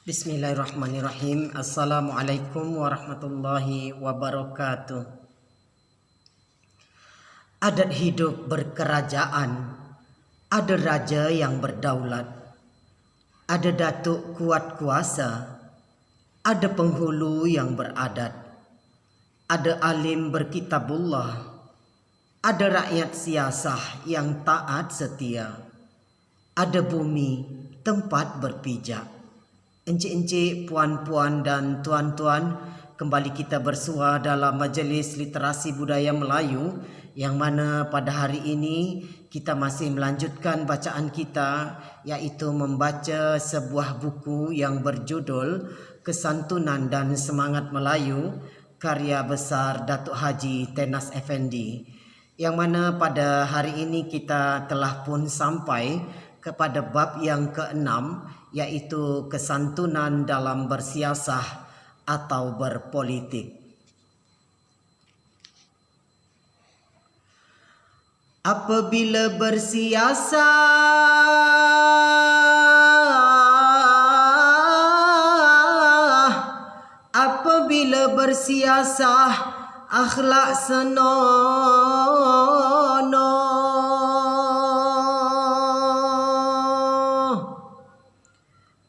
Bismillahirrahmanirrahim. Assalamualaikum warahmatullahi wabarakatuh. Adat hidup berkerajaan. Ada raja yang berdaulat. Ada datuk kuat kuasa. Ada penghulu yang beradat. Ada alim berkitabullah. Ada rakyat siasah yang taat setia. Ada bumi tempat berpijak. Encik-encik, puan-puan dan tuan-tuan, kembali kita bersua dalam majlis literasi budaya Melayu yang mana pada hari ini kita masih melanjutkan bacaan kita, iaitu membaca sebuah buku yang berjudul Kesantunan dan Semangat Melayu karya besar Datuk Haji Tenas Effendi, yang mana pada hari ini kita telah pun sampai kepada bab yang ke-6, iaitu kesantunan dalam bersiasah atau berpolitik. Apabila bersiasah, akhlak senonoh.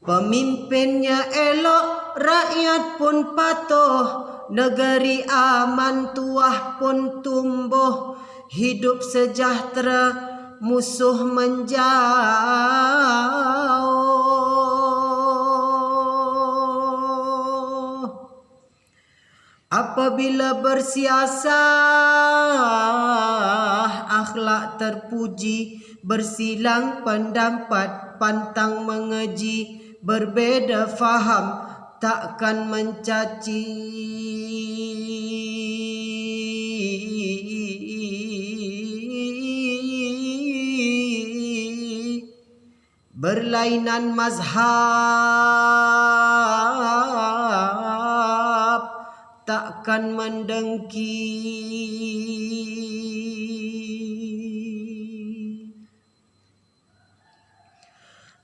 Pemimpinnya elok, rakyat pun patuh, negeri aman, tuah pun tumbuh, hidup sejahtera, musuh menjauh. Apabila bersiasah, akhlak terpuji, bersilang pendapat, pantang mengeji, berbeza faham, takkan mencaci. Berlainan mazhab, takkan mendengki.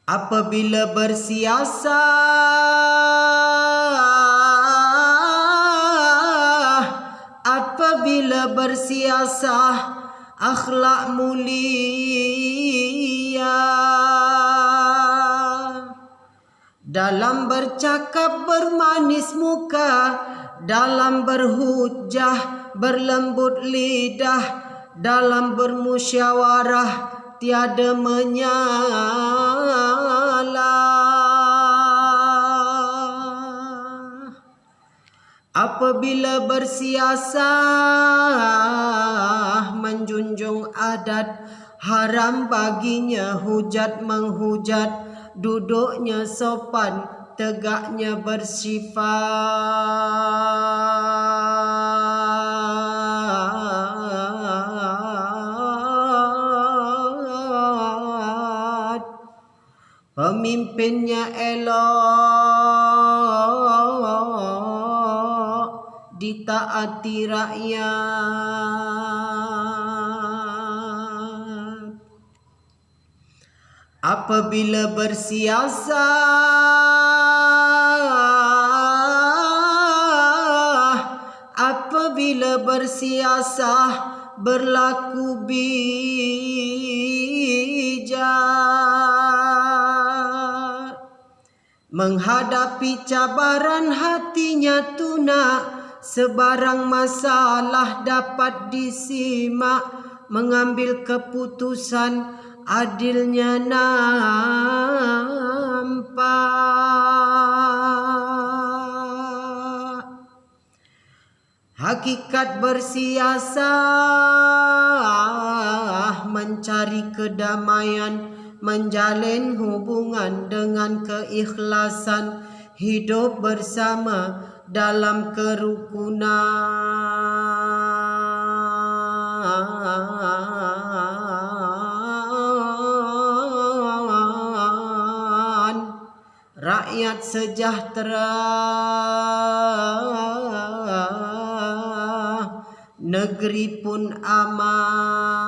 Apabila bersiasah, akhlak mulia. Dalam bercakap bermanis muka, dalam berhujah berlembut lidah, dalam bermusyawarah tiada menyalah. Apabila bersiasah, menjunjung adat, haram baginya hujat menghujat, duduknya sopan, tegaknya bersifat. Pemimpinnya elok, ditaati rakyat. Apabila bersiasah, berlaku bijak. Menghadapi cabaran hatinya tunak, sebarang masalah dapat disimak, mengambil keputusan adilnya nampak. Hakikat bersiasah, mencari kedamaian, menjalin hubungan dengan keikhlasan, hidup bersama dalam kerukunan, rakyat sejahtera, negeri pun aman.